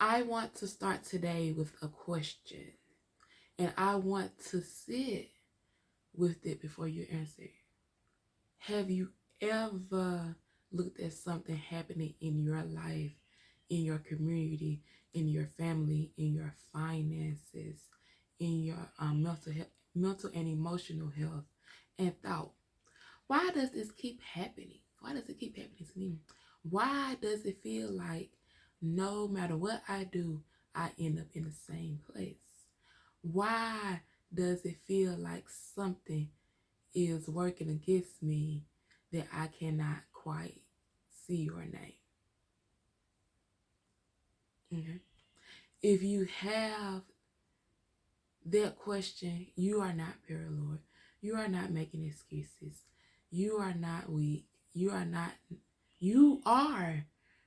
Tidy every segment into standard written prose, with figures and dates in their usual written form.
I want to start today with a question, and I want to sit with it before you answer it. Have you ever looked at something happening in your life, in your community, in your family, in your finances, in your mental and emotional health, and thought, why does this keep happening? Why does it keep happening to me? Why does it feel like no matter what I do, I end up in the same place? Why does it feel like something is working against me that I cannot quite see or name? Okay. If you have that question, you are not paranoid. You are not making excuses. You are not weak. You are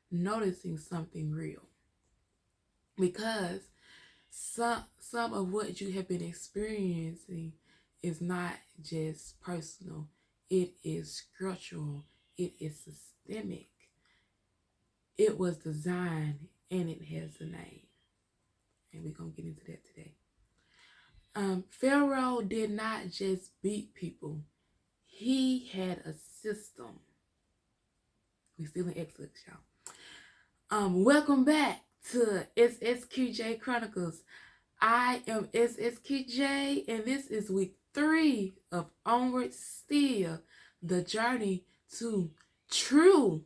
noticing something real. Because some of what you have been experiencing is not just personal. It is structural. It is systemic. It was designed and it has a name. And we're going to get into that today. Pharaoh did not just beat people. He had a system. We're still in Exodus, y'all. Welcome back to SSQJ Chronicles. I am SSQJ, and this is week 3 of Onward Still, the journey to true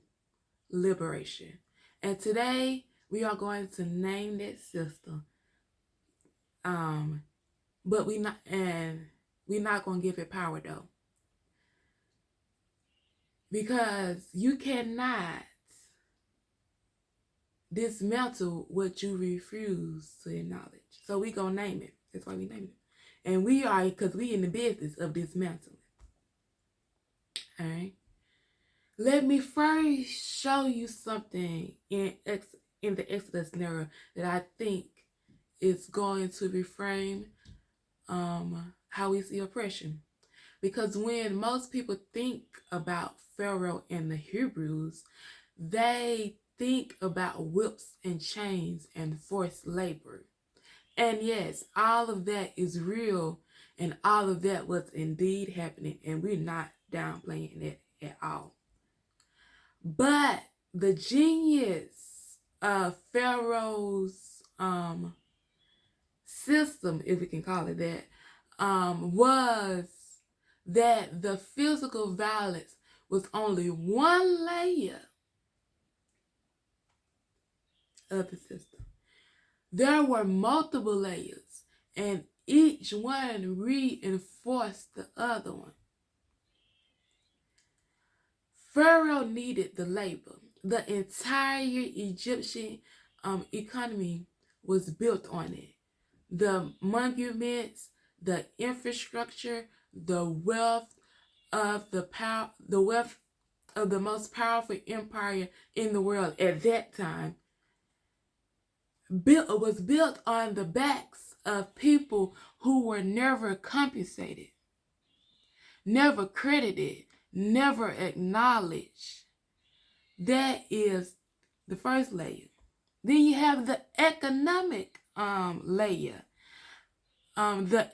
liberation. And today we are going to name that system. But we're not going to give it power though. Because you cannot dismantle what you refuse to acknowledge. So we going to name it. That's why we name it. And we are, because we in the business of dismantling. All right. Let me first show you something in the Exodus narrative that I think is going to reframe how we see oppression. Because when most people think about Pharaoh and the Hebrews, they think about whips and chains and forced labor. And yes, all of that is real, and all of that was indeed happening, and we're not downplaying it at all. But the genius of Pharaoh's system, if we can call it that, was that the physical violence was only one layer of the system. There were multiple layers, and each one reinforced the other one. Pharaoh needed the labor. The entire Egyptian economy was built on it. The monuments, the infrastructure, the wealth of the most powerful empire in the world at that time was built on the backs of people who were never compensated, never credited, never acknowledged. That is the first layer. Then you have the economic layer. The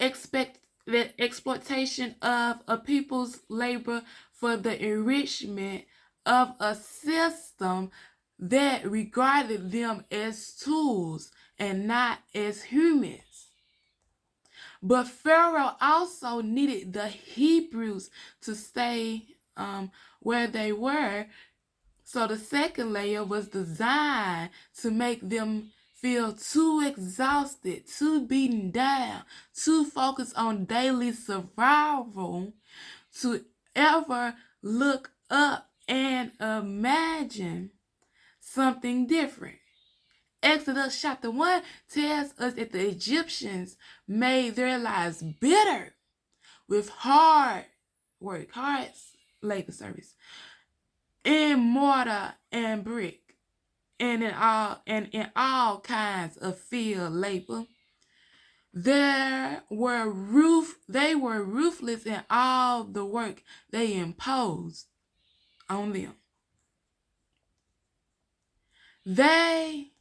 exploitation of a people's labor for the enrichment of a system that regarded them as tools and not as humans. But Pharaoh also needed the Hebrews to stay where they were. So the second layer was designed to make them feel too exhausted, too beaten down, too focused on daily survival to ever look up and imagine something different. Exodus chapter 1 tells us that the Egyptians made their lives bitter with hard work, hard labor service, in mortar and brick, and in all kinds of field labor. They were ruthless in all the work they imposed on them. They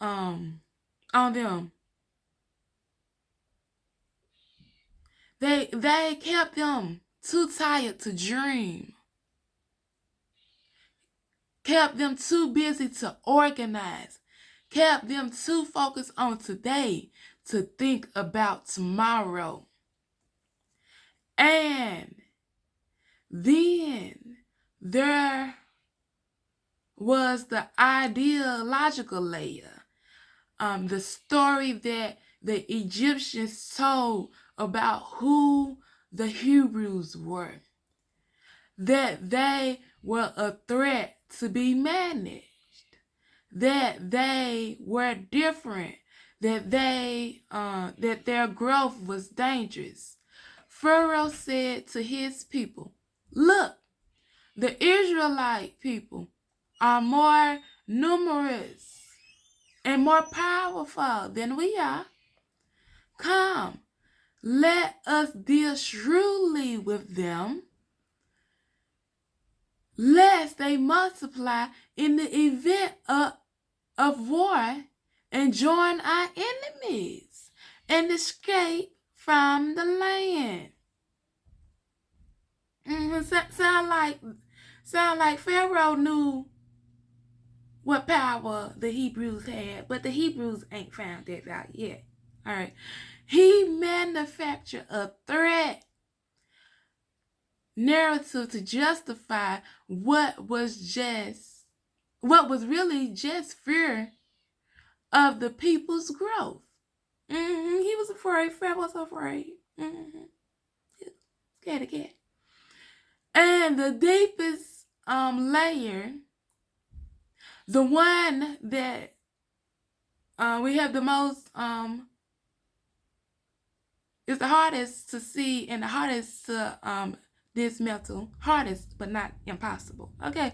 on them. They kept them too tired to dream. Kept them too busy to organize. Kept them too focused on today to think about tomorrow. And then there was the ideological layer. The story that the Egyptians told about who the Hebrews were. That they were a threat to be managed. That they were different. That their growth was dangerous. Pharaoh said to his people, "Look, the Israelite people are more numerous and more powerful than we are. Come, let us deal shrewdly with them, lest they multiply in the event of war and join our enemies and escape from the land." Sound like Pharaoh knew what power the Hebrews had, but the Hebrews ain't found that out yet. All right. He manufactured a threat narrative to justify what was really just fear of the people's growth. He was afraid. Pharaoh was afraid. Scared of cat. And the deepest layer, the one that we have the most, is the hardest to see and the hardest to dismantle, hardest but not impossible, okay,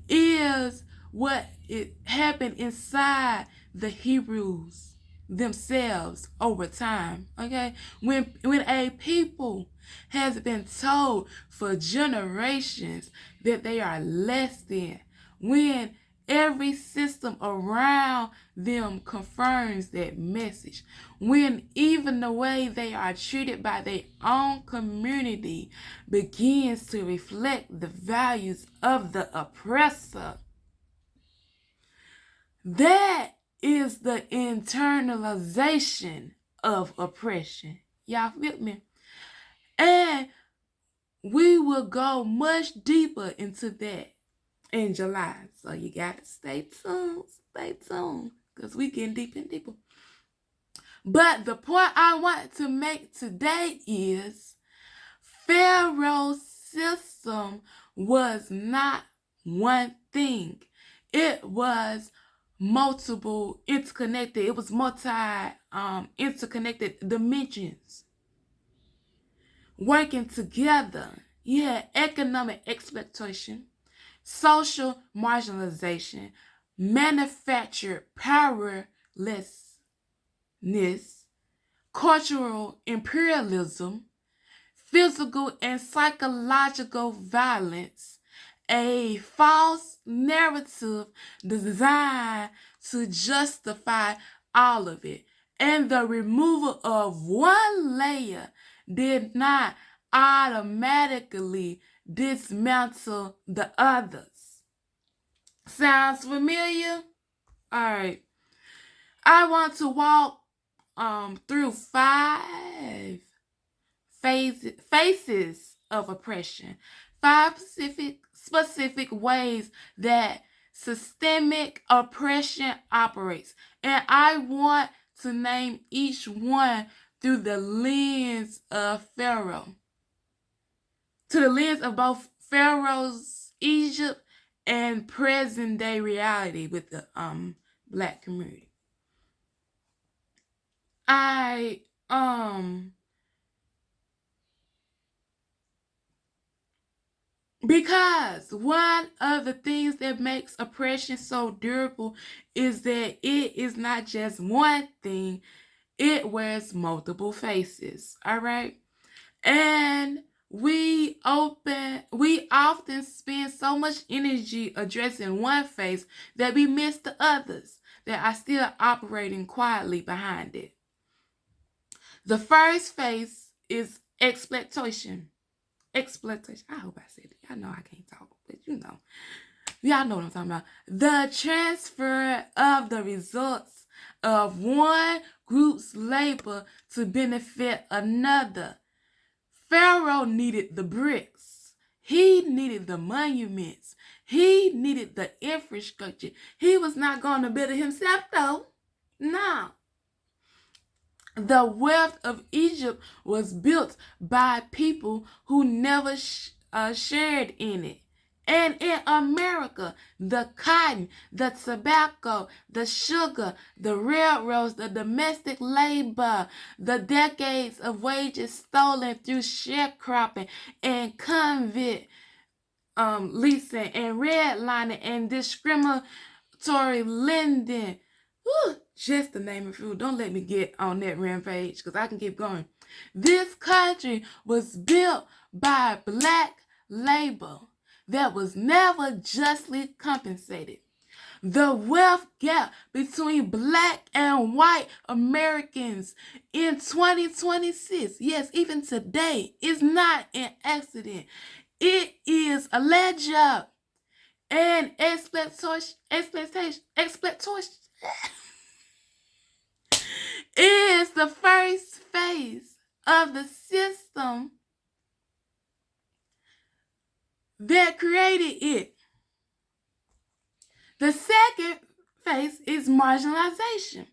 is what it happened inside the Hebrews themselves over time, okay? When a people has been told for generations that they are less than, when every system around them confirms that message, when even the way they are treated by their own community begins to reflect the values of the oppressor, that is the internalization of oppression. Y'all with me? And we will go much deeper into that in July. So you got to stay tuned, because we getting deeper and deeper. But the point I want to make today is Pharaoh's system was not one thing. It was multiple interconnected. It was interconnected dimensions working together. You had economic exploitation, social marginalization, manufactured powerlessness, cultural imperialism, physical and psychological violence, a false narrative designed to justify all of it. And the removal of one layer did not automatically dismantle the others. Sounds familiar? All right. I want to walk through 5 phases of oppression, 5 specific ways that systemic oppression operates. And I want to name each one through the lens of Pharaoh. To the lens of both Pharaoh's Egypt and present day reality with the Black community. Because one of the things that makes oppression so durable is that it is not just one thing, it wears multiple faces, all right? And we often spend so much energy addressing one face that we miss the others. that are still operating quietly behind it. The first phase is exploitation. Exploitation. I hope I said it. Y'all know I can't talk, but y'all know what I'm talking about. The transfer of the results of one group's labor to benefit another. Pharaoh needed the bricks. He needed the monuments. He needed the infrastructure. He was not going to build it himself, though. No. The wealth of Egypt was built by people who never shared in it. And in America, the cotton, the tobacco, the sugar, the railroads, the domestic labor, the decades of wages stolen through sharecropping and convict leasing and redlining and discriminatory lending. Whew, just to name a few. Don't let me get on that rampage because I can keep going. This country was built by black labor that was never justly compensated. The wealth gap between black and white Americans in 2026, yes, even today, is not an accident. It is alleged and exploitation is the first phase of the system that created it. The second phase is marginalization,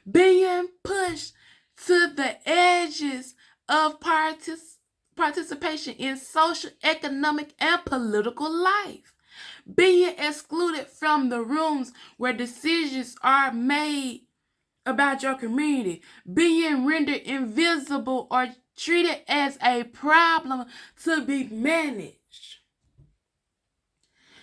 being pushed to the edges of participation in social, economic, and political life, being excluded from the rooms where decisions are made about your community, being rendered invisible or treated as a problem to be managed.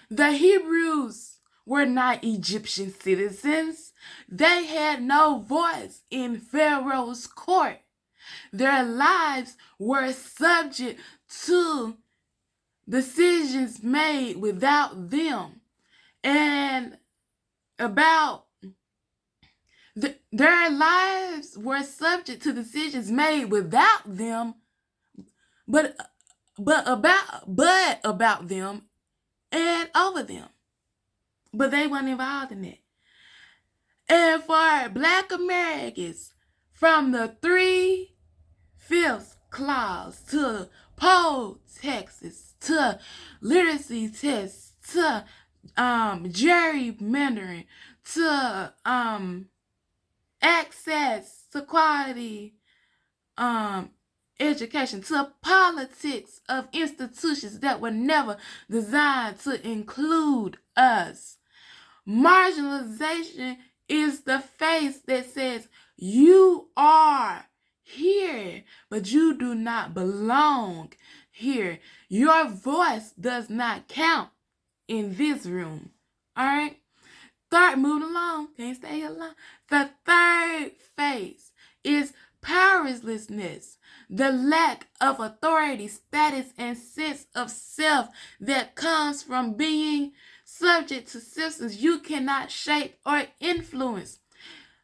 The Hebrews were not Egyptian citizens. They had no voice in Pharaoh's court. Their lives were subject to decisions made without them. And their lives were subject to decisions made without them, but about them and over them. But they weren't involved in it. And for Black Americans, from the 3/5 clause to poll taxes to literacy tests to gerrymandering to access to quality education to politics of institutions that were never designed to include us. Marginalization is the face that says you are here, but you do not belong here. Your voice does not count in this room. All right? Start moving along. Can't stay here long. The third phase is powerlessness, the lack of authority, status, and sense of self that comes from being subject to systems you cannot shape or influence.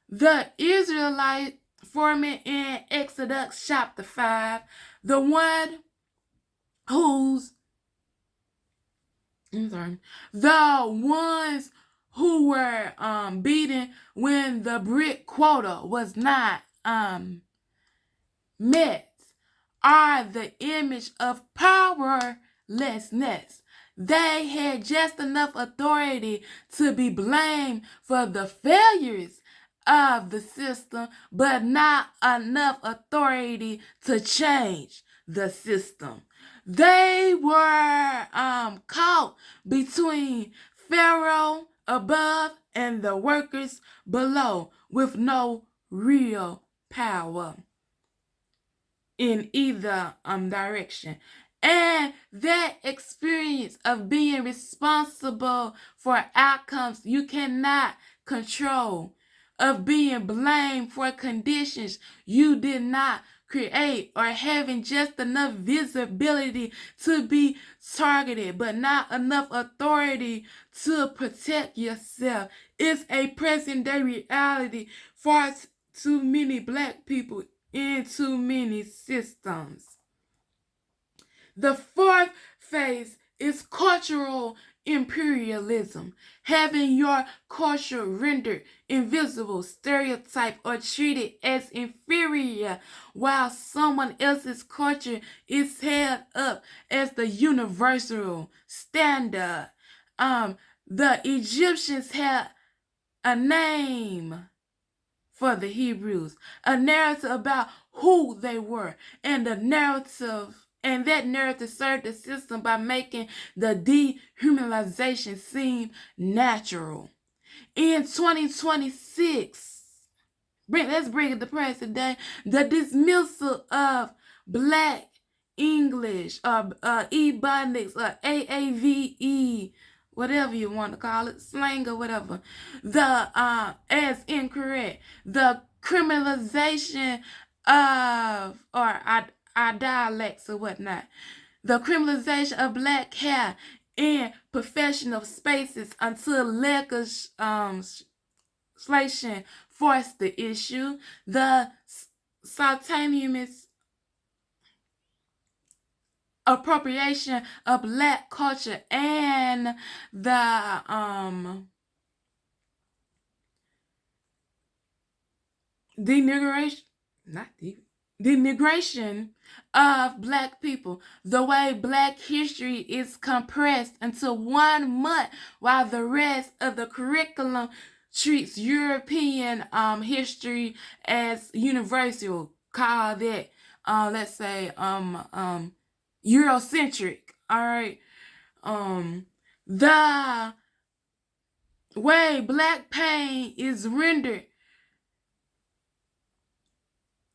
The Israelite foreman in Exodus chapter 5, the ones who were beaten when the brick quota was not met are the image of powerlessness. They had just enough authority to be blamed for the failures of the system, but not enough authority to change the system. They were caught between Pharaoh above and the workers below with no real power in either direction. And that experience of being responsible for outcomes you cannot control, of being blamed for conditions you did not create or having just enough visibility to be targeted, but not enough authority to protect yourself. It's a present day reality for too many Black people in too many systems. The fourth phase is cultural imperialism, having your culture rendered invisible, stereotyped, or treated as inferior, while someone else's culture is held up as the universal standard. The Egyptians had a name for the Hebrews, a narrative about who they were, and that narrative served the system by making the dehumanization seem natural. In 2026, let's bring it to present day, the dismissal of Black English, Ebonics, AAVE, whatever you want to call it, slang or whatever, as incorrect, the criminalization of our dialects or whatnot, the criminalization of Black hair in professional spaces until legislation forced the issue, the simultaneous appropriation of Black culture and the denigration of Black people, the way Black history is compressed into 1 month while the rest of the curriculum treats European history as universal. Call that let's say Eurocentric. All right. The way Black pain is rendered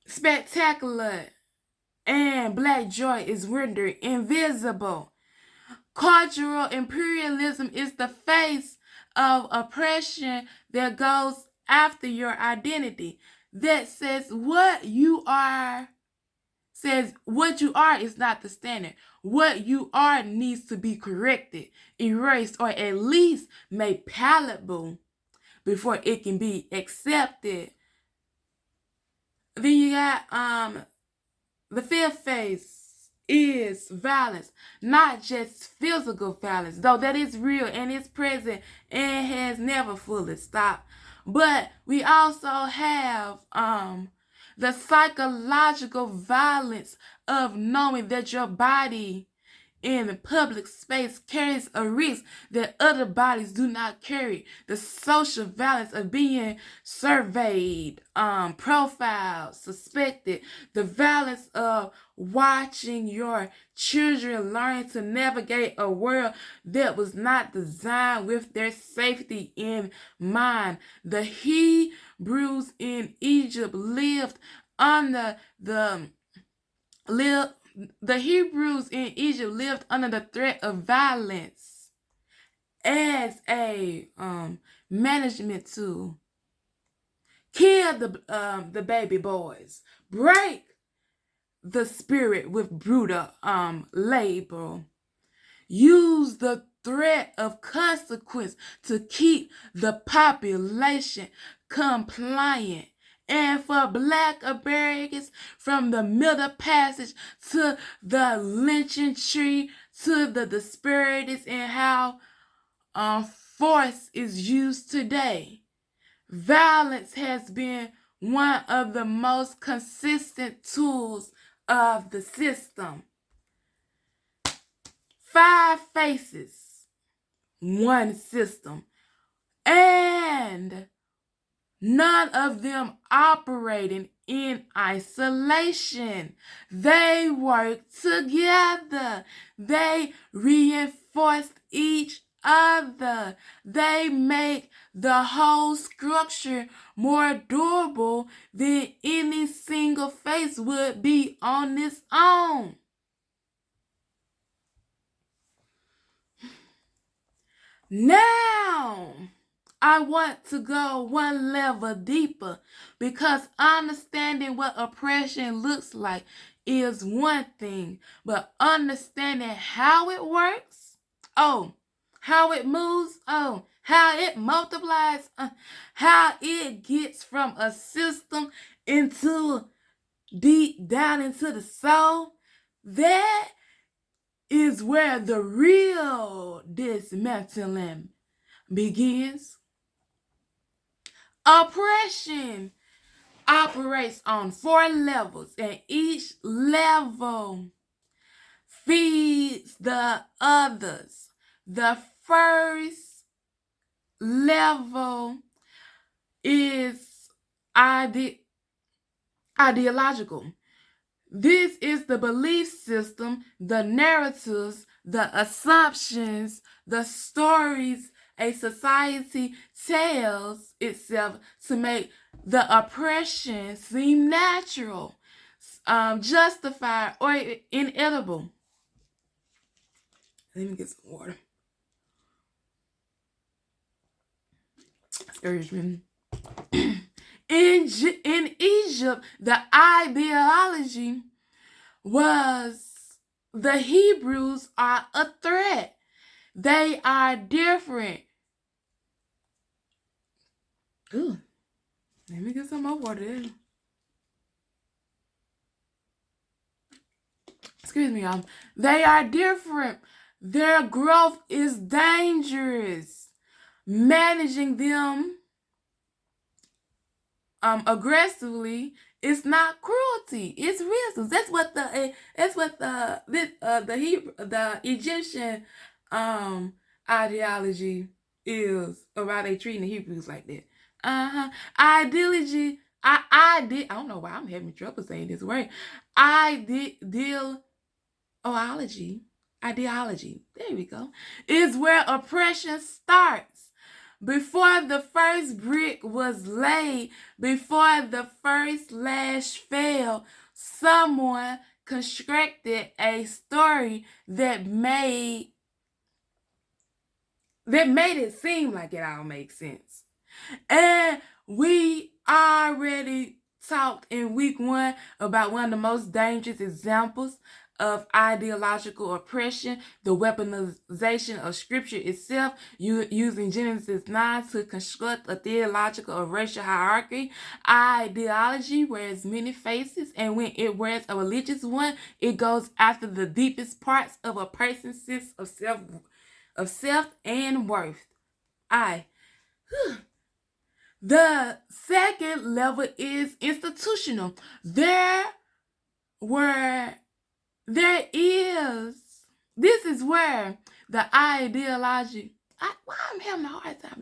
spectacular and Black joy is rendered invisible. Cultural imperialism is the face of oppression that goes after your identity, that says what you are is not the standard. What you are needs to be corrected, erased, or at least made palatable before it can be accepted. Then you got the fifth phase is violence, not just physical violence, though that is real and it's present and has never fully stopped. But we also have the psychological violence of knowing that your body in public space carries a risk that other bodies do not carry. The social violence of being surveyed, profiled, suspected. The violence of watching your children learn to navigate a world that was not designed with their safety in mind. The Hebrews in Egypt lived under the threat of violence as a management tool. Kill the baby boys. Break the spirit with brutal labor. Use the threat of consequence to keep the population compliant. And for Black Americans, from the Middle Passage to the lynching tree to the disparities in how force is used today, violence has been one of the most consistent tools of the system. 5 faces, 1 system, and none of them operating in isolation. They work together. They reinforce each other. They make the whole structure more durable than any single face would be on its own. Now, I want to go one level deeper, because understanding what oppression looks like is one thing, but understanding how it works, how it moves, how it multiplies, how it gets from a system into deep down into the soul, that is where the real dismantling begins. Oppression operates on 4 levels, and each level feeds the others. The first level is ideological. This is the belief system, the narratives, the assumptions, the stories a society tells itself to make the oppression seem natural, justified, or inevitable. Let me get some water. Excuse me. In Egypt, the ideology was the Hebrews are a threat. They are different. Ooh, let me get some more water. Excuse me, y'all. They are different. Their growth is dangerous. Managing them aggressively is not cruelty. It's wisdom. That's what the Egyptian ideology is about. They treating the Hebrews like that. Ideology. I don't know why I'm having trouble saying this word. Ideology. There we go. Is where oppression starts. Before the first brick was laid, before the first lash fell, someone constructed a story that made it seem like it all makes sense. And we already talked in week 1 about one of the most dangerous examples of ideological oppression, the weaponization of scripture itself, using Genesis 9 to construct a theological or racial hierarchy. Ideology wears many faces, and when it wears a religious one, it goes after the deepest parts of a person's sense of self and worth. The second level is institutional. This is where the ideology, I'm having a hard time.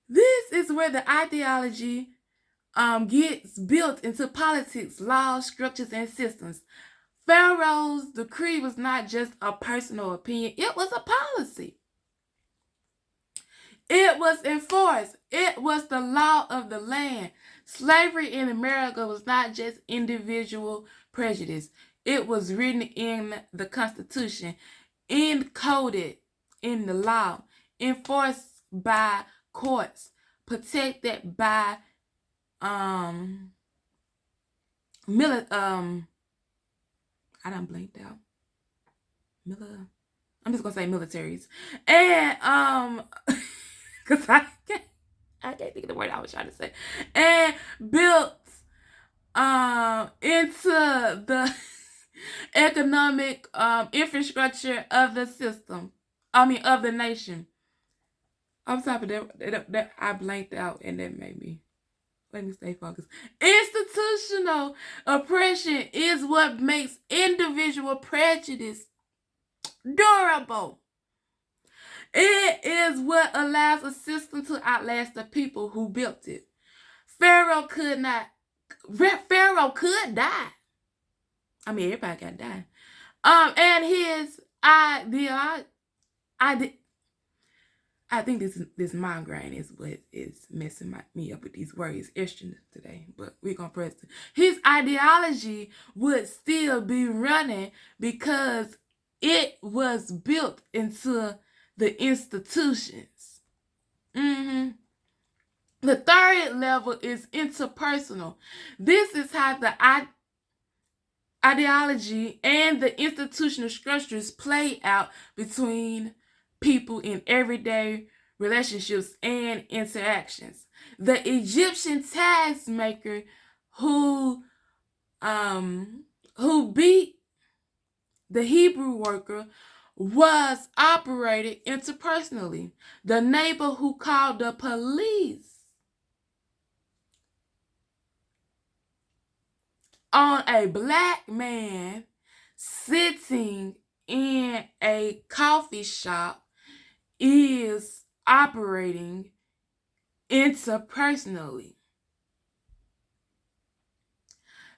This is where the ideology gets built into politics, laws, structures, and systems. Pharaoh's decree was not just a personal opinion, it was a policy. It was enforced. It was the law of the land. Slavery in America was not just individual prejudice. It was written in the Constitution, encoded in the law, enforced by courts, protected by I done blanked out. I'm just gonna say militaries. And because I can't think of the word I was trying to say. And built into the economic infrastructure of the system. Of the nation. I'm sorry, that I blanked out, and that made me. Let me stay focused. Institutional oppression is what makes individual prejudice durable. It is what allows a system to outlast the people who built it. Pharaoh could die. Everybody got to die. And his idea, I think this migraine is what is messing me up with these words extra today, but we're going to press it. His ideology would still be running because it was built into the institutions. The third level is interpersonal. This is how the ideology and the institutional structures play out between people in everyday relationships and interactions. The Egyptian taskmaker who beat the Hebrew worker was operated interpersonally. The neighbor who called the police on a black man sitting in a coffee shop is operating interpersonally.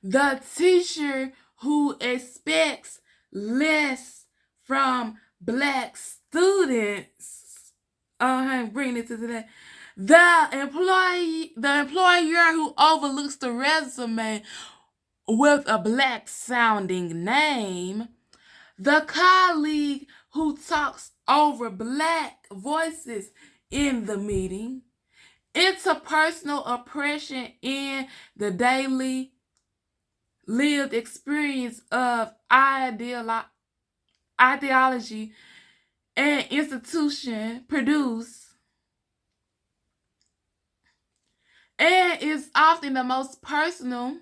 The teacher who expects less from black students, bringing it to that. The employer who overlooks the resume with a black sounding name, the colleague who talks over black voices in the meeting, interpersonal oppression in the daily lived experience of ideology and institution produce, and is often the most personally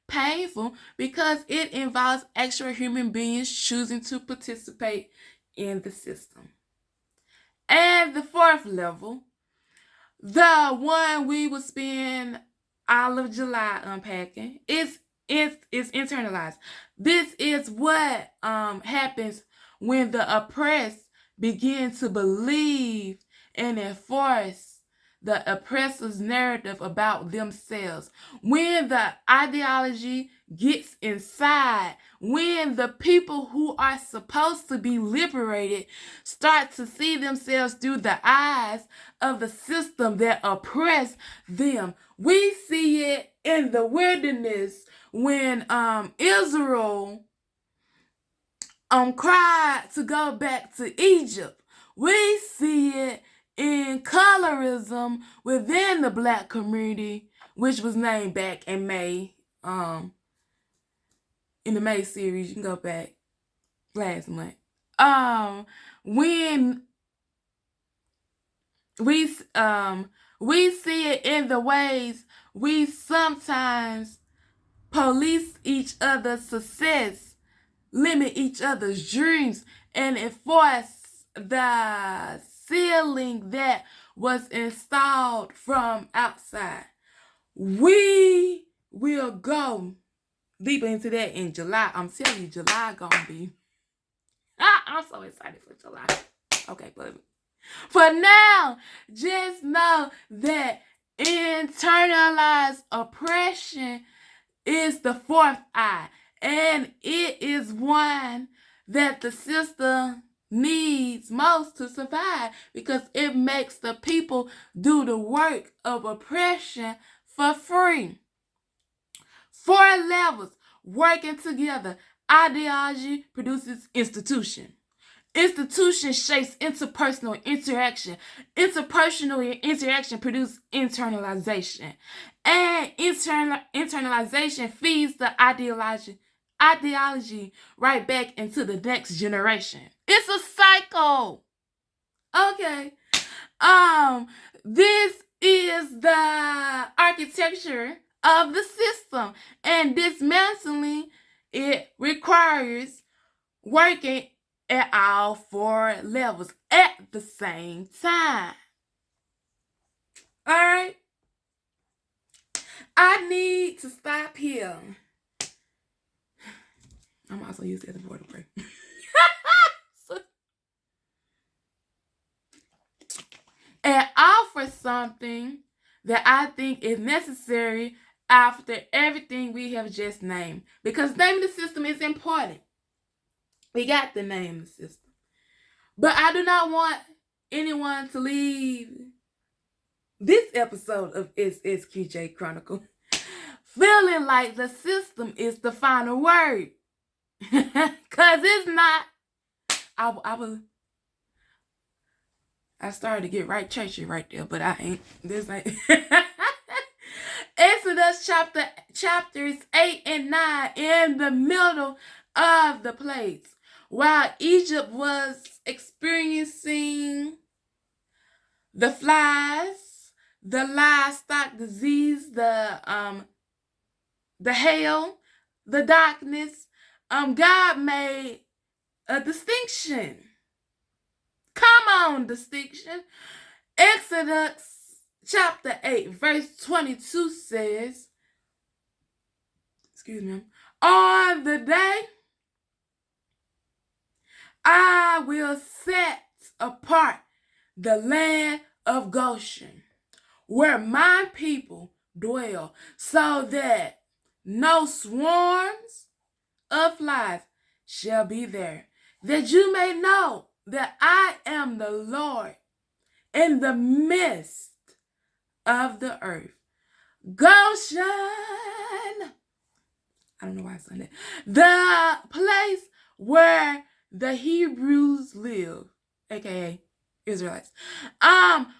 painful because it involves actual human beings choosing to participate in the system. And the fourth level, the one we will spend all of July unpacking, is internalized. This is what happens when the oppressed begin to believe and enforce the oppressor's narrative about themselves. When the ideology gets inside, when the people who are supposed to be liberated start to see themselves through the eyes of the system that oppressed them. We see it in the wilderness when Israel cried to go back to Egypt. We see it in colorism within the black community, which was named back in May. In the May series, you can go back last month. When we see it in the ways we sometimes police each other's success, limit each other's dreams, and enforce the ceiling that was installed from outside. We will go deeper into that in July. I'm telling you, July gonna be. I'm so excited for July. Okay, but for now, just know that internalized oppression is the fourth eye, and it is one that the system needs most to survive because it makes the people do the work of oppression for free. 4 levels working together. Ideology produces institution. Institution shapes interpersonal interaction. Interpersonal interaction produces internalization. And internalization feeds the ideology right back into the next generation. It's a cycle. Okay. This is the architecture of the system, and dismantling it requires working at all 4 levels at the same time. All right. I need to stop here. I'm also used as a word of prayer. And offer something that I think is necessary after everything we have just named. Because naming the system is important. We got to name the system. But I do not want anyone to leave this episode of SSQJ Chronicle feeling like the system is the final word. Because it's not. I started to get right churchy right there, but I ain't. This ain't. Exodus chapters 8 and 9, in the middle of the plagues, while Egypt was experiencing the flies, the livestock disease, the hail, the darkness, God made a distinction. Come on, distinction. Exodus chapter 8, verse 22 says, on the day I will set apart the land of Goshen, where my people dwell, so that no swarms of flies shall be there, that you may know that I am the Lord in the midst of the earth. Goshen, I don't know why I said that. The place where the Hebrews live, aka Israelites.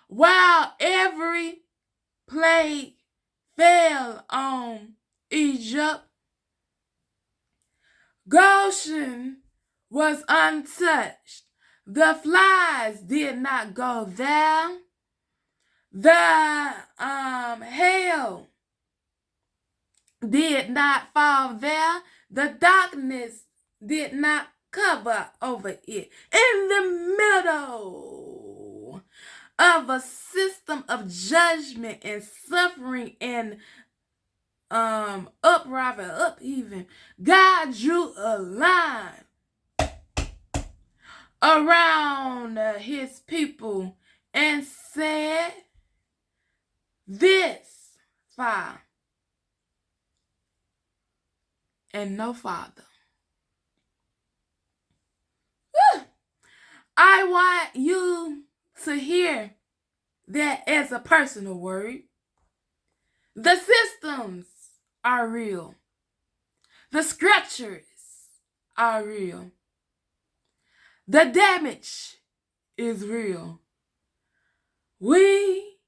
While every plague fell on Egypt, Goshen was untouched. The flies did not go there. The hail did not fall there. The darkness did not cover over it. In the middle of a system of judgment and suffering and upheaval, God drew a line around his people and said, this fire and no farther. I want you to hear that as a personal word. The systems are real. The scriptures are real. The damage is real. We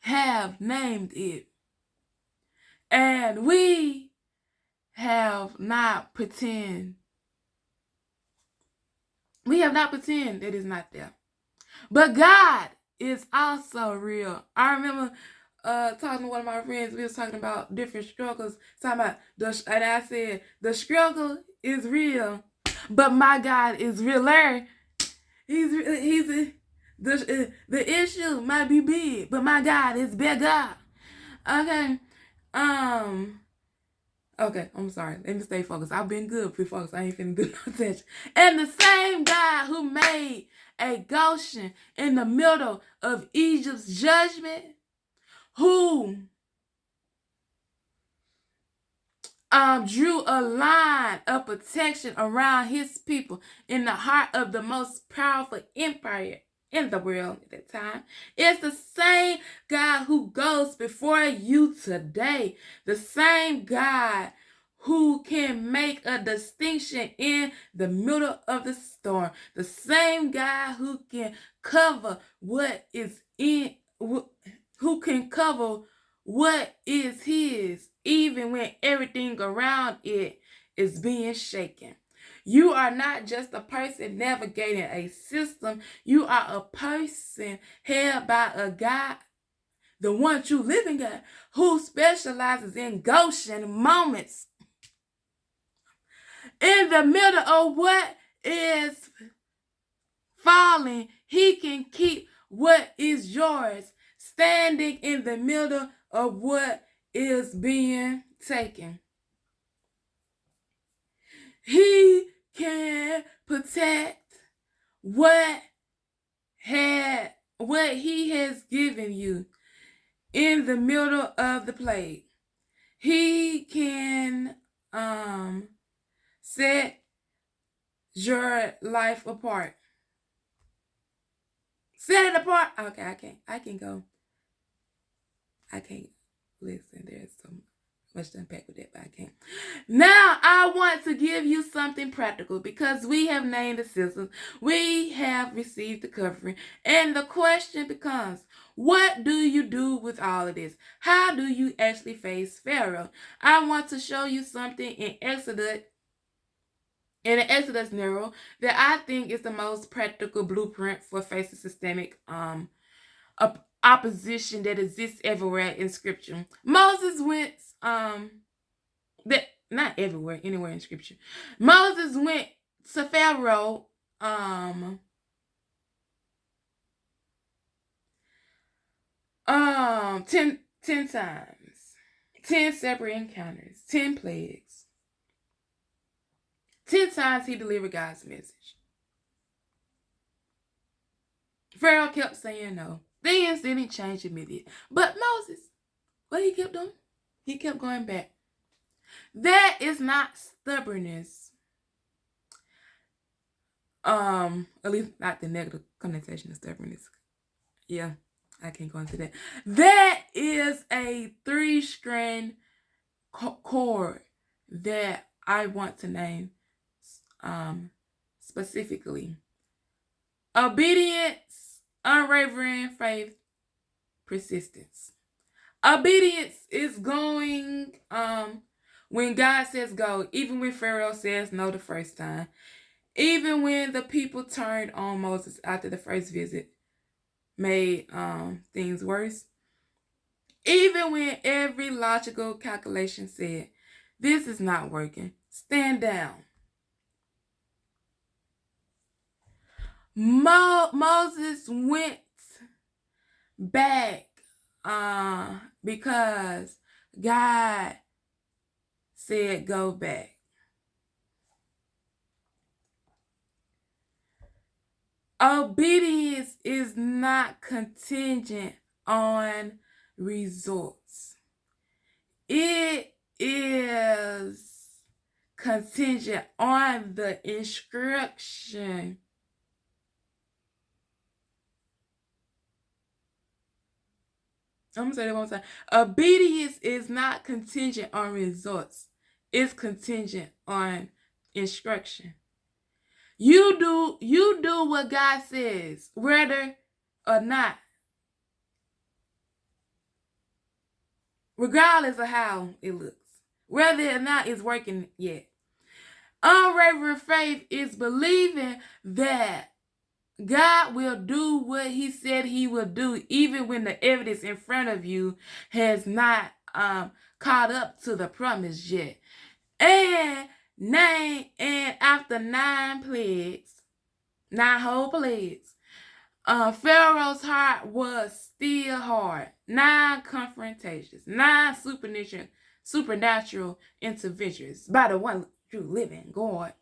have named it, and we have not pretend. We have not pretend that it's not there. But God is also real. I remember talking to one of my friends. We was talking about different struggles. And I said, the struggle is real, but my God is realer. The issue might be big, but my God is bigger. Okay. Okay, I'm sorry. Let me stay focused. I've been good with focus. I ain't finna do no attention. And the same God who made a Goshen in the middle of Egypt's judgment, who drew a line of protection around his people in the heart of the most powerful empire in the world at that time, it's the same God who goes before you today. The same God who can make a distinction in the middle of the storm. The same God who can cover what is who can cover what is his, even when everything around it is being shaken. You are not just a person navigating a system. You are a person held by a God, the one true living God, who specializes in Goshen moments. In the middle of what is falling, he can keep what is yours, standing in the middle of what is being taken. He can protect what he has given you in the middle of the plague. He can set your life apart. Set it apart. Okay, I can't go. I can't listen. There's some. much to unpack with that, but I can't. Now, I want to give you something practical because we have named the system. We have received the covering. And the question becomes, what do you do with all of this? How do you actually face Pharaoh? I want to show you something in the Exodus narrow that I think is the most practical blueprint for facing systemic opposition that exists everywhere in scripture. Moses went not everywhere, anywhere in scripture. Moses went to Pharaoh 10 times. 10 separate encounters, 10 plagues. 10 times he delivered God's message. Pharaoh kept saying no. Things didn't change immediately. But Moses, what he kept doing? He kept going back. That is not stubbornness. At least not the negative connotation of stubbornness. Yeah, I can't go into that. That is a 3-strand cord that I want to name specifically. Obedience, unwavering faith, persistence. Obedience is going when God says go, even when Pharaoh says no the first time, even when the people turned on Moses after the first visit made things worse, even when every logical calculation said, this is not working, stand down. Moses went back because God said go back. Obedience is not contingent on results. It is contingent on the instruction. I'm going to say that one time. Obedience is not contingent on results. It's contingent on instruction. You do what God says, whether or not. Regardless of how it looks. Whether or not it's working yet. Unwavering faith is believing that God will do what he said he will do, even when the evidence in front of you has not caught up to the promise yet. And after 9 plagues, 9 whole plagues, Pharaoh's heart was still hard. 9 confrontations, 9 supernatural interventions by the one true living God.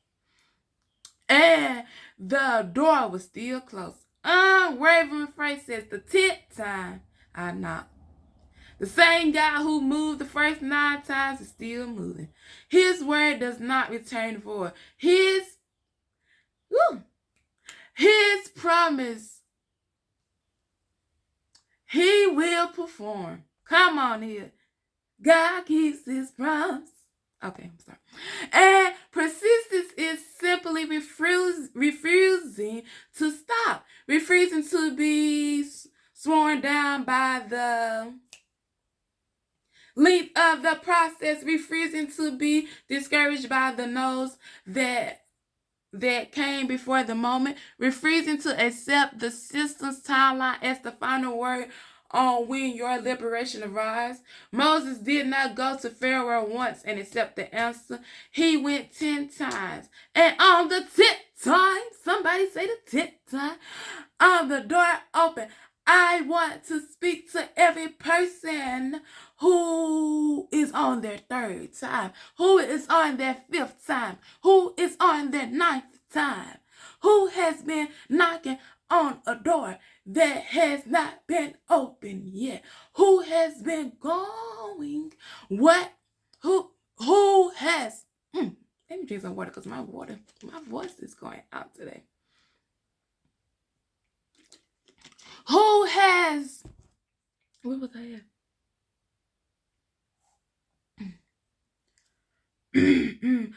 And the door was still closed. Unwavering faith says, the 10th time I knocked. The same God who moved the first 9 times is still moving. His word does not return void. His promise, he will perform. Come on here. God keeps his promise. Okay, I'm sorry. And persistence is simply refusing to stop. Refusing to be sworn down by the length of the process. Refusing to be discouraged by the no's that came before the moment. Refusing to accept the system's timeline as the final word on when your liberation arrives. Moses did not go to Pharaoh once and accept the answer. He went 10 times. And on the 10th time, somebody say the 10th time, the door opened. I want to speak to every person who is on their 3rd time, who is on their 5th time, who is on their 9th time, who has been knocking on a door that has not been opened yet, who has been going, who has, let me drink some water because my voice is going out today. Who has, where was I at? who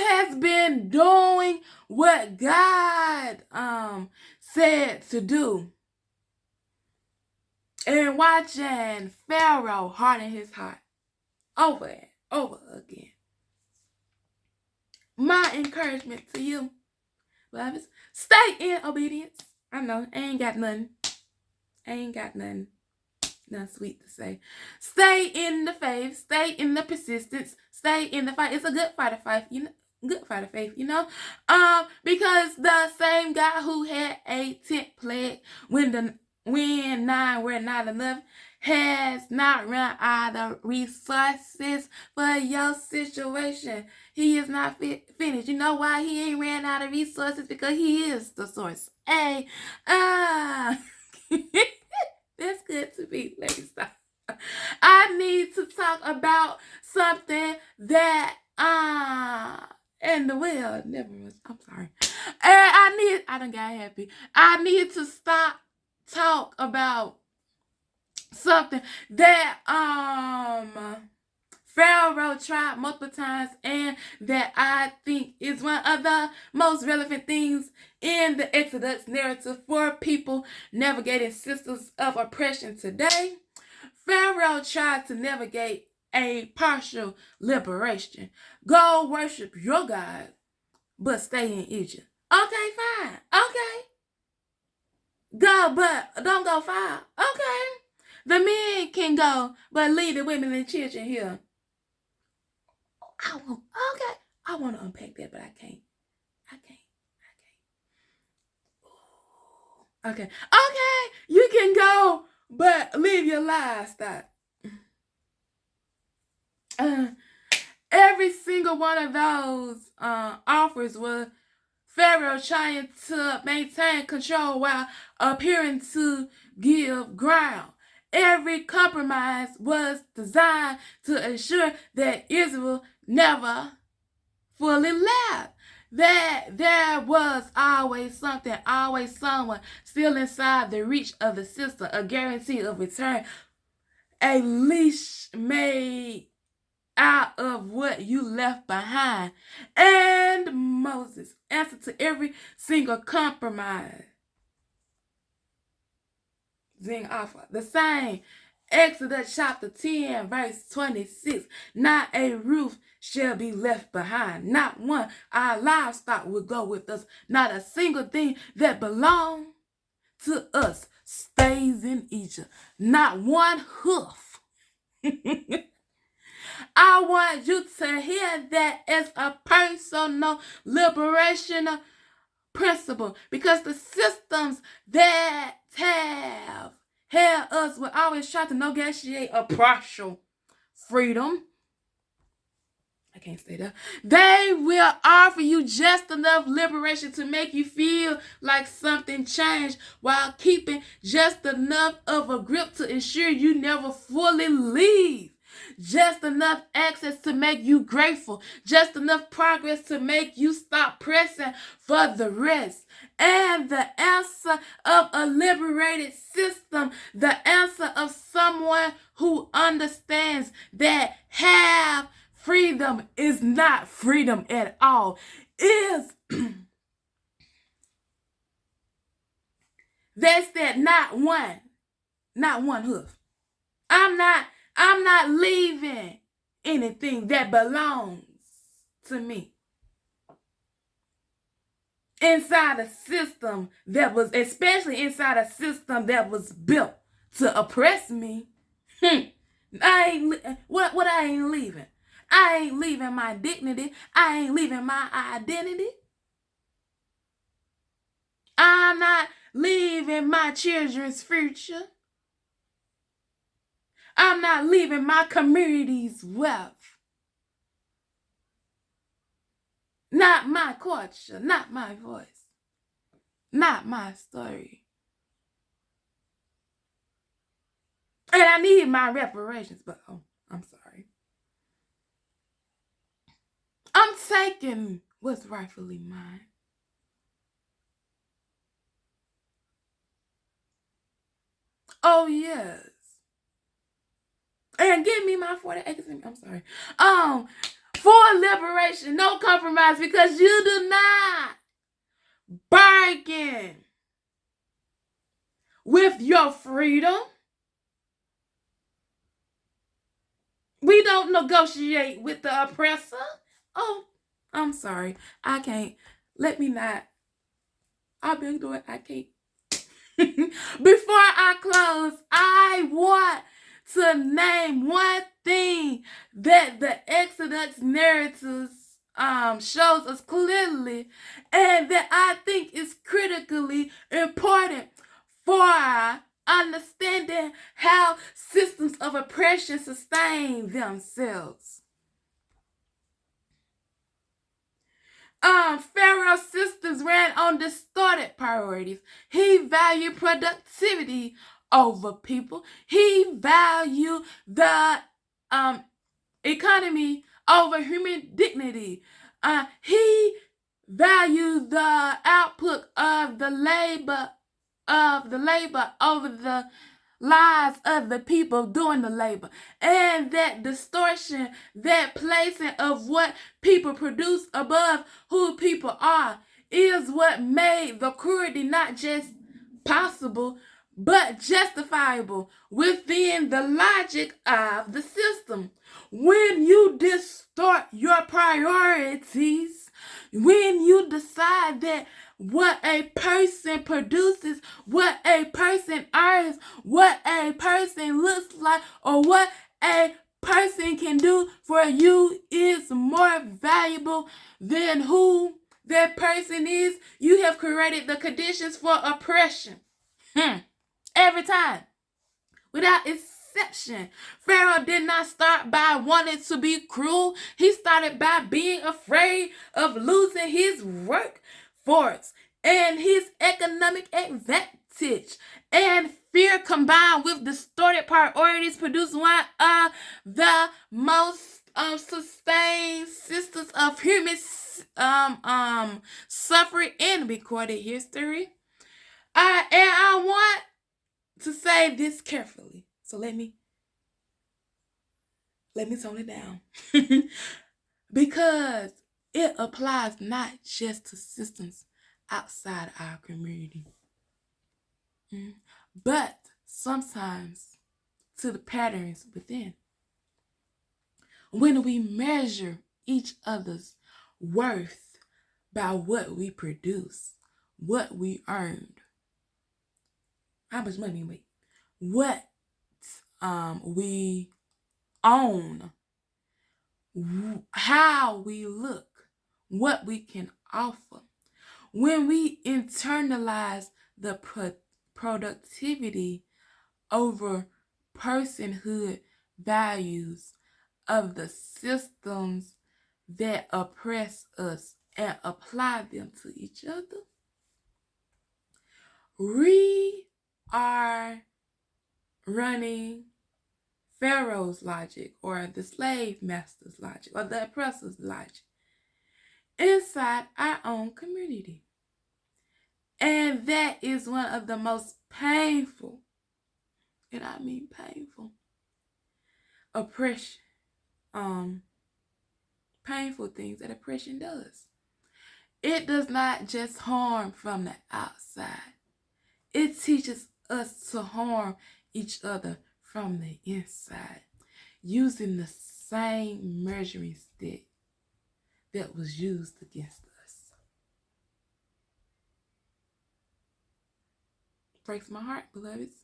has been doing what God said to do, and watching Pharaoh harden his heart over and over again. My encouragement to you, beloveds, stay in obedience. I know, I ain't got nothing sweet to say. Stay in the faith, stay in the persistence, stay in the fight. It's a good fight of faith, because the same God who had a 10th plague when 9 were not enough has not run out of resources for your situation. He is not finished. You know why he ain't ran out of resources? Because he is the source. That's good to me. Let me stop. I need to talk about something that in the well, never was. I'm sorry. And I done got happy. I need to talk about something that Pharaoh tried multiple times, and that I think is one of the most relevant things in the Exodus narrative for people navigating systems of oppression today. Pharaoh tried to navigate a partial liberation. Go worship your God, but stay in Egypt. Okay, fine. Okay. Go, but don't go far. Okay. The men can go, but leave the women and children here. I want to unpack that, but I can't. Okay. You can go, but leave your livestock. Every single one of those offers was Pharaoh trying to maintain control while appearing to give ground. Every compromise was designed to ensure that Israel never fully left. That there was always something, always someone still inside the reach of the system, a guarantee of return, a leash made out of what you left behind. And Moses answered to every single compromise. Offer the same. Exodus chapter 10, verse 26. Not a roof shall be left behind. Not one. Our livestock will go with us. Not a single thing that belongs to us stays in Egypt. Not one hoof. I want you to hear that as a personal liberation principle, because the systems that have held us will always try to negotiate a partial freedom. I can't say that. They will offer you just enough liberation to make you feel like something changed, while keeping just enough of a grip to ensure you never fully leave. Just enough access to make you grateful. Just enough progress to make you stop pressing for the rest. And the answer of a liberated system, the answer of someone who understands that half freedom is not freedom at all, is that's that not one hoof. I'm not leaving anything that belongs to me inside a system that was, especially inside a system that was built to oppress me. I ain't leaving. I ain't leaving my dignity. I ain't leaving my identity. I'm not leaving my children's future. I'm not leaving my community's wealth. Not my culture, not my voice, not my story. And I need my reparations, but I'm sorry. I'm taking what's rightfully mine. Oh, yes. And give me my 40 acres. I'm sorry. for liberation, no compromise, because you do not bargain with your freedom. We don't negotiate with the oppressor. Oh, I'm sorry. I can't. Let me not. I've been doing it. I can't. Before I close, I want to name one thing that the Exodus narratives shows us clearly, and that I think is critically important for understanding how systems of oppression sustain themselves. Pharaoh's systems ran on distorted priorities. He valued productivity over people. He valued the economy over human dignity. He valued the output of the labor over the lives of the people doing the labor. And that distortion, that placing of what people produce above who people are, is what made the cruelty not just possible, but justifiable within the logic of the system. When you distort your priorities, when you decide that what a person produces, what a person earns, what a person looks like, or what a person can do for you is more valuable than who that person is, you have created the conditions for oppression. Every time, without exception. Pharaoh did not start by wanting to be cruel. He started by being afraid of losing his workforce and his economic advantage. And fear combined with distorted priorities produced one of the most sustained systems of human suffering in recorded history. And I want to say this carefully. So let me tone it down. Because it applies not just to systems outside our community, but sometimes to the patterns within. When we measure each other's worth by what we produce, what we earned, how much money we make, what we own, how we look, what we can offer. When we internalize the productivity over personhood values of the systems that oppress us and apply them to each other, we are running Pharaoh's logic, or the slave master's logic, or the oppressor's logic inside our own community. And that is one of the most painful, and I mean painful, oppression, painful things that oppression does. It does not just harm from the outside. It teaches us to harm each other from the inside, using the same measuring stick that was used against us. Breaks my heart, beloveds.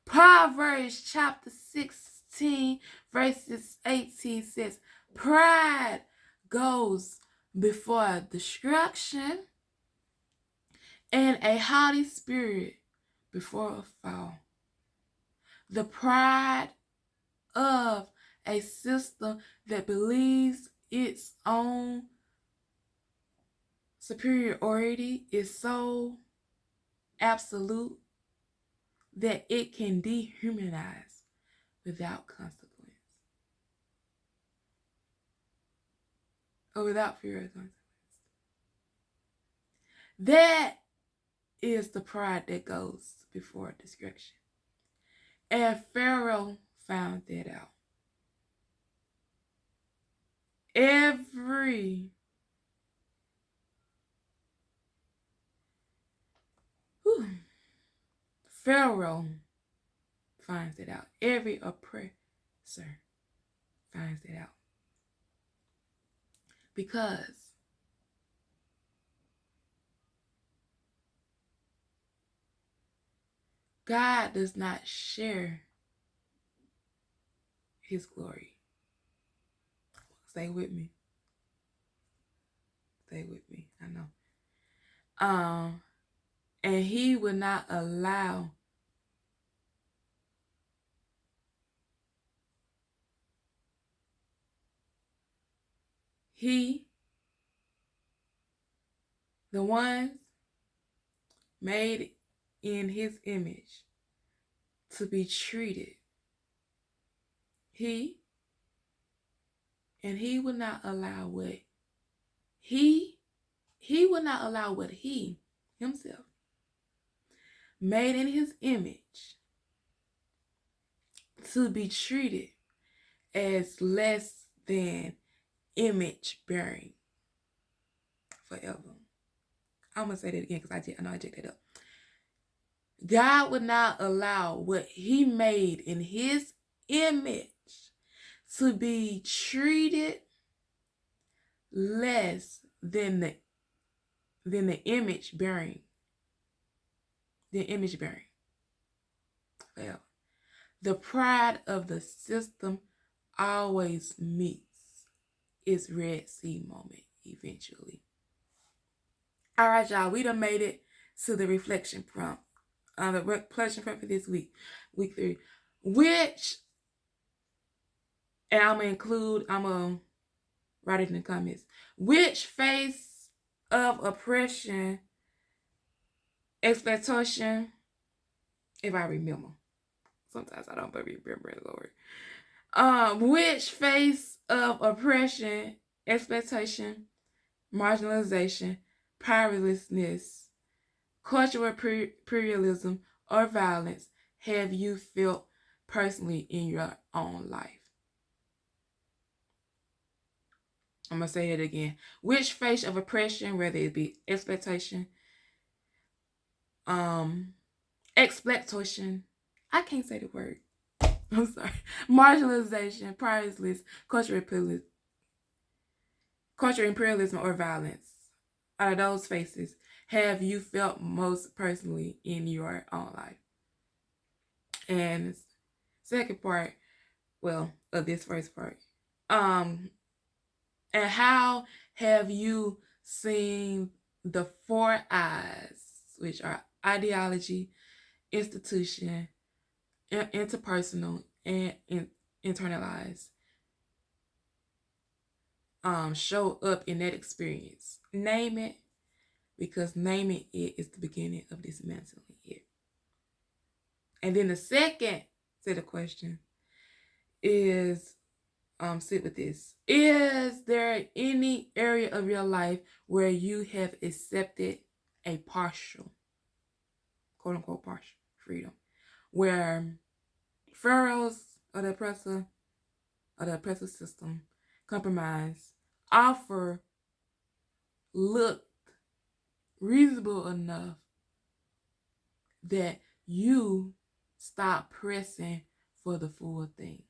Proverbs chapter 16, verses 18 says, pride goes before destruction, and a haughty spirit before a fall. The pride of a system that believes its own superiority is so absolute that it can dehumanize without consequence, or without fear of consequence. That is the pride that goes before destruction. And Pharaoh found that out. every Pharaoh finds it out. Every oppressor finds it out. Because God does not share his glory. Stay with me. Stay with me. I know. And he will not allow the ones made in his image, to be treated. He will not allow what he will not allow what he himself made in his image to be treated as less than image bearing forever. I'm going to say that again because I know I jacked that up. God would not allow what he made in his image to be treated less than the image bearing. The image bearing. Well, the pride of the system always meets its Red Sea moment eventually. All right, y'all, we done made it to the reflection prompt. The reflection prompt for this week 3. Which, and I'm going to write it in the comments. Which face of oppression, exploitation, if I remember. Sometimes I don't remember it, Lord. Which face of oppression, exploitation, marginalization, powerlessness, cultural imperialism, or violence have you felt personally in your own life? I'm going to say it again. Which face of oppression, whether it be exploitation, exploitation, I can't say the word. I'm sorry. Marginalization, powerlessness, cultural imperialism, or violence. Out of those faces, have you felt most personally in your own life? And second part, of this first part, and how have you seen the 4 I's, which are ideology, institution, interpersonal, and internalized, show up in that experience? Name it, because naming it is the beginning of dismantling it. And then the second set of questions is, sit with this. Is there any area of your life where you have accepted a partial, quote unquote, partial freedom, where Pharaohs or the oppressive system, compromise, offer looked reasonable enough that you stop pressing for the full thing?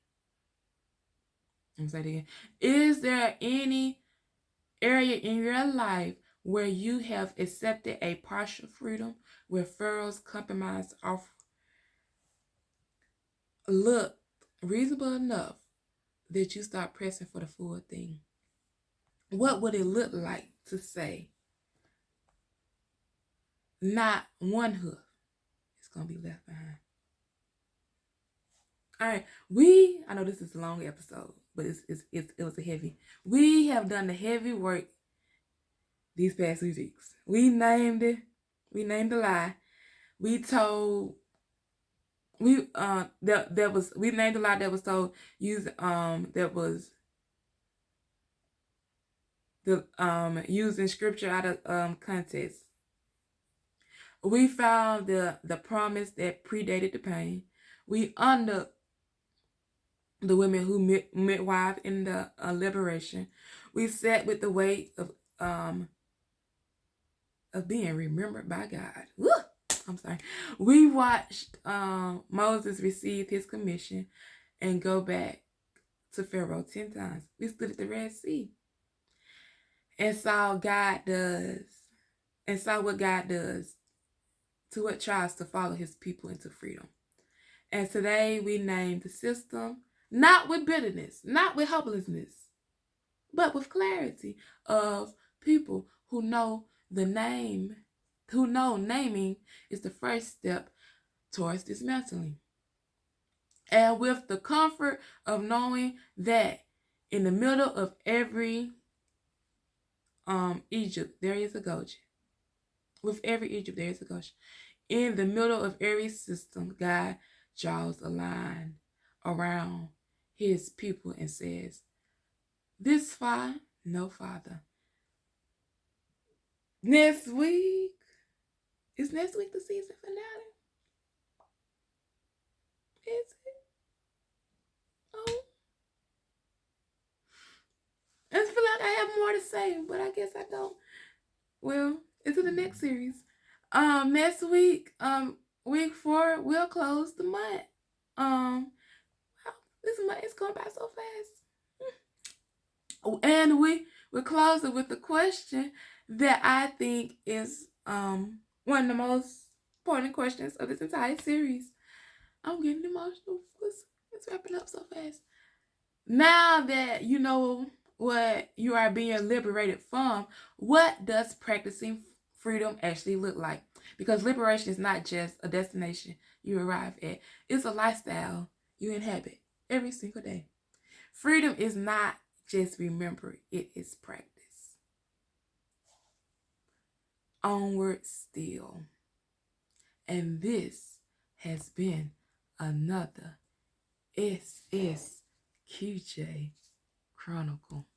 I'm saying it again. Is there any area in your life where you have accepted a partial freedom, where Pharaoh's compromise offer looked reasonable enough that you stop pressing for the full thing? What would it look like to say, not one hoof is going to be left behind? All right, I know this is a long episode, but it was a heavy. We have done the heavy work these past 2 weeks. We named it. We named the lie. We told. We named the lie that was told. That was using scripture out of context. We found the promise that predated the pain. We the women who midwife in the liberation. We sat with the weight of being remembered by God. Woo! I'm sorry. We watched Moses receive his commission and go back to Pharaoh 10 times. We stood at the Red Sea and saw what God does to what tries to follow his people into freedom. And today we name the system not with bitterness, not with hopelessness, but with clarity of people who know naming is the first step towards dismantling. And with the comfort of knowing that in the middle of every Egypt, there is a Goshen. With every Egypt, there is a Goshen. In the middle of every system, God draws a line around his people and says, this far, no farther. Next week, is next week the season finale? Is it? Oh. I feel like I have more to say, but I guess I don't. Well, it's in the next series. Next week, week 4, we'll close the month. This month is going by so fast. And we'll close it with a question that I think is one of the most important questions of this entire series. I'm getting emotional. It's wrapping up so fast. Now that you know what you are being liberated from, what does practicing freedom actually look like? Because liberation is not just a destination you arrive at. It's a lifestyle you inhabit every single day. Freedom is not just remembered, it is practiced. Onward Still. And this has been another SSQJ Chronicle.